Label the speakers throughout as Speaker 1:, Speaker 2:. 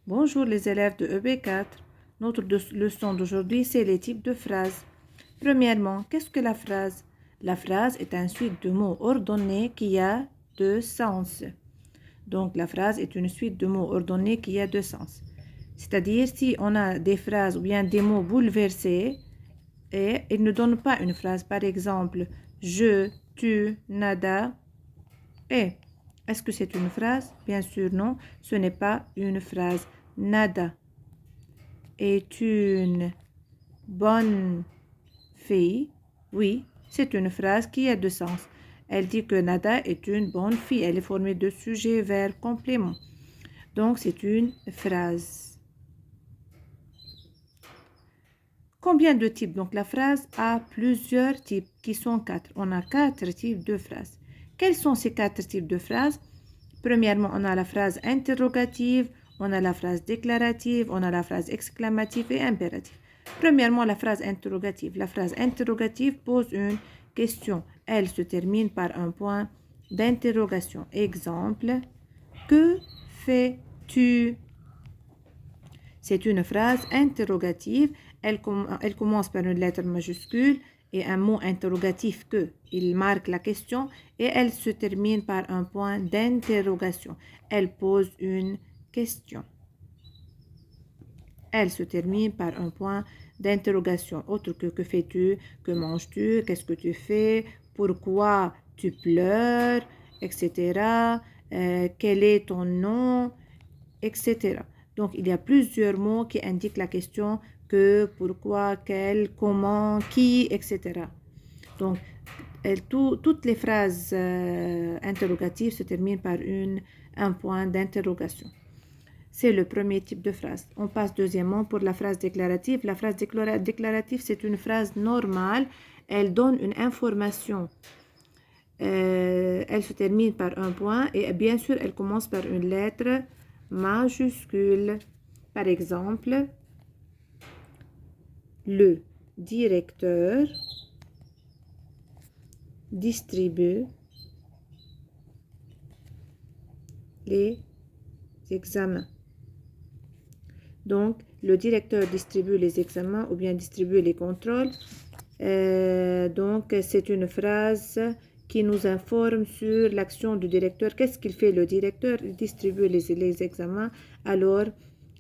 Speaker 1: Bonjour les élèves de EB4. Notre leçon d'aujourd'hui, c'est les types de phrases. Premièrement, qu'est-ce que la phrase? La phrase est une suite de mots ordonnés qui a deux sens. Donc, la phrase est une suite de mots ordonnés qui a deux sens. C'est-à-dire, si on a des phrases ou bien des mots bouleversés, et ils ne donnent pas une phrase. Par exemple, je, tu, nada, et. Est-ce que c'est une phrase? Bien sûr, non. Ce n'est pas une phrase. Nada est une bonne fille. Oui, c'est une phrase qui a deux sens. Elle dit que Nada est une bonne fille. Elle est formée de sujet, verbe, complément. Donc, c'est une phrase. Combien de types? Donc, la phrase a plusieurs types qui sont quatre. On a quatre types de phrases. Quels sont ces quatre types de phrases? Premièrement, on a la phrase interrogative, on a la phrase déclarative, on a la phrase exclamative et impérative. Premièrement, la phrase interrogative. La phrase interrogative pose une question. Elle se termine par un point d'interrogation. Exemple, que fais-tu? C'est une phrase interrogative. Elle commence par une lettre majuscule et un mot interrogatif que. Il marque la question et elle se termine par un point d'interrogation. Elle pose une question. Elle se termine par un point d'interrogation. Autre que fais-tu? Que manges-tu? Qu'est-ce que tu fais? Pourquoi tu pleures? Etc. Quel est ton nom? Etc. Donc, il y a plusieurs mots qui indiquent la question que, pourquoi, quel, comment, qui, etc. Donc, toutes les phrases interrogatives se terminent par un point d'interrogation. C'est le premier type de phrase. On passe deuxièmement pour la phrase déclarative. La phrase déclarative, c'est une phrase normale. Elle donne une information. Elle se termine par un point et bien sûr, elle commence par une lettre majuscule. Par exemple, le directeur distribue les examens. Donc, le directeur distribue les examens ou bien distribue les contrôles. Donc, c'est une phrase qui nous informe sur l'action du directeur. Qu'est-ce qu'il fait le directeur? Il distribue les examens. Alors,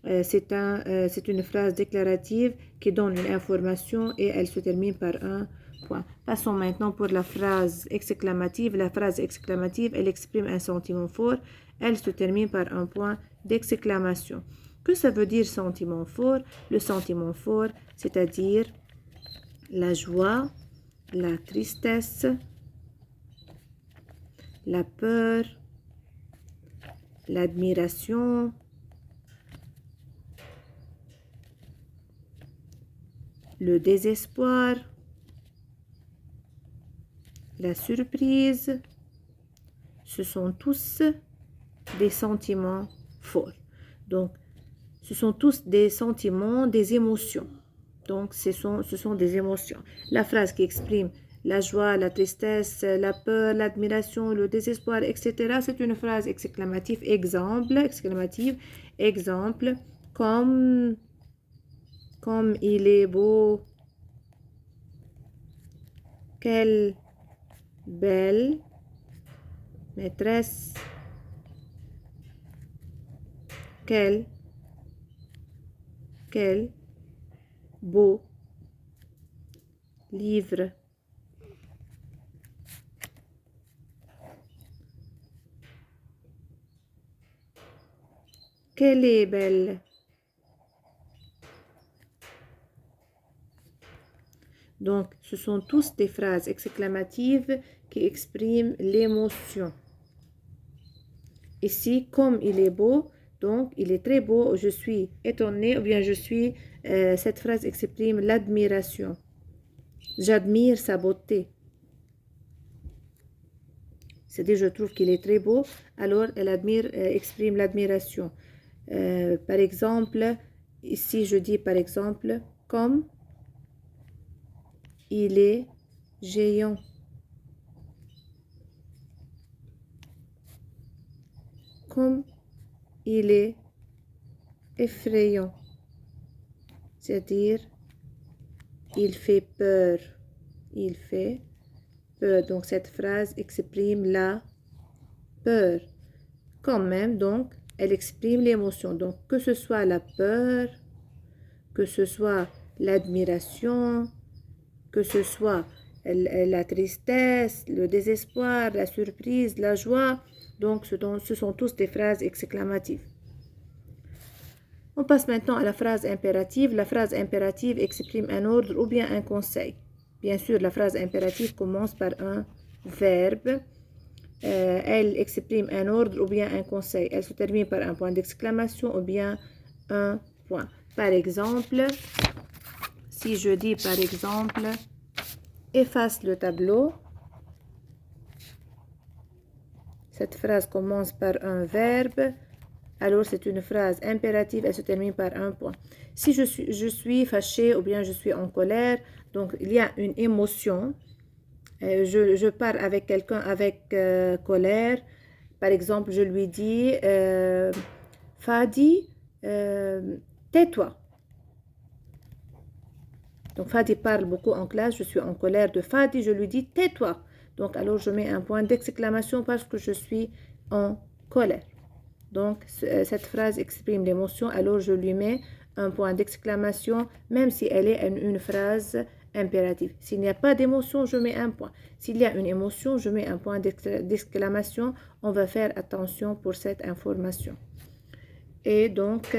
Speaker 1: c'est une phrase déclarative qui donne une information et elle se termine par un point. Passons maintenant pour la phrase exclamative. La phrase exclamative, elle exprime un sentiment fort. Elle se termine par un point d'exclamation. Que ça veut dire sentiment fort? Le sentiment fort, c'est-à-dire la joie, la tristesse, la peur, l'admiration, le désespoir, la surprise. Ce sont tous des sentiments forts. Donc, ce sont tous des sentiments, des émotions. Donc, ce sont des émotions. La phrase qui exprime la joie, la tristesse, la peur, l'admiration, le désespoir, etc. C'est une phrase exclamative. Exemple, comme il est beau, quelle belle maîtresse, quel beau livre. Qu'elle est belle. Donc, ce sont tous des phrases exclamatives qui expriment l'émotion. Ici, comme il est beau, donc il est très beau, je suis étonnée, ou bien cette phrase exprime l'admiration. J'admire sa beauté. C'est-à-dire, je trouve qu'il est très beau, alors elle exprime l'admiration. Par exemple, ici je dis par exemple, comme il est géant. Comme il est effrayant. C'est-à-dire, il fait peur. Il fait peur. Donc, cette phrase exprime la peur. Quand même, donc, elle exprime l'émotion. Donc, que ce soit la peur, que ce soit l'admiration, que ce soit la tristesse, le désespoir, la surprise, la joie. Donc, ce sont tous des phrases exclamatives. On passe maintenant à la phrase impérative. La phrase impérative exprime un ordre ou bien un conseil. Bien sûr, la phrase impérative commence par un verbe. Elle exprime un ordre ou bien un conseil. Elle se termine par un point d'exclamation ou bien un point. Par exemple, si je dis par exemple, efface le tableau. Cette phrase commence par un verbe. Alors, c'est une phrase impérative, elle se termine par un point. Si je suis fâchée ou bien je suis en colère, donc il y a une émotion. Je parle avec quelqu'un avec colère. Par exemple, je lui dis Fadi, tais-toi. Donc, Fadi parle beaucoup en classe, je suis en colère de Fadi, je lui dis tais-toi. Donc, alors je mets un point d'exclamation parce que je suis en colère. Donc, cette phrase exprime l'émotion, alors je lui mets un point d'exclamation, même si elle est une phrase impérative. S'il n'y a pas d'émotion, je mets un point. S'il y a une émotion, je mets un point d'exclamation. On va faire attention pour cette information. Et donc,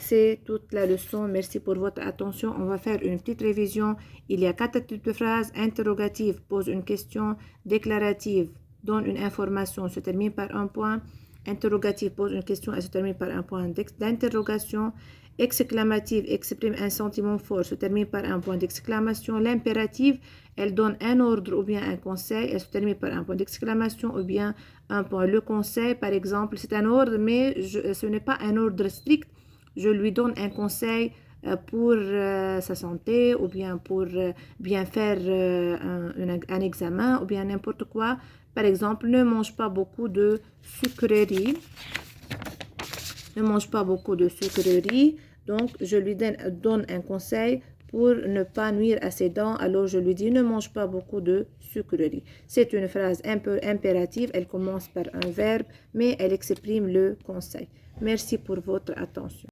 Speaker 1: c'est toute la leçon. Merci pour votre attention. On va faire une petite révision. Il y a 4 types de phrases. Interrogative, pose une question. Déclarative, donne une information, se termine par un point. Interrogative pose une question, elle se termine par un point d'interrogation. Exclamative exprime un sentiment fort, se termine par un point d'exclamation. L'impérative, elle donne un ordre ou bien un conseil, elle se termine par un point d'exclamation ou bien un point. Le conseil, par exemple, c'est un ordre, mais ce n'est pas un ordre strict. Je lui donne un conseil pour sa santé ou bien pour bien faire un examen ou bien n'importe quoi. Par exemple, ne mange pas beaucoup de sucreries. Ne mange pas beaucoup de sucreries. Donc, je lui donne un conseil pour ne pas nuire à ses dents. Alors, je lui dis, ne mange pas beaucoup de sucreries. C'est une phrase un peu impérative. Elle commence par un verbe, mais elle exprime le conseil. Merci pour votre attention.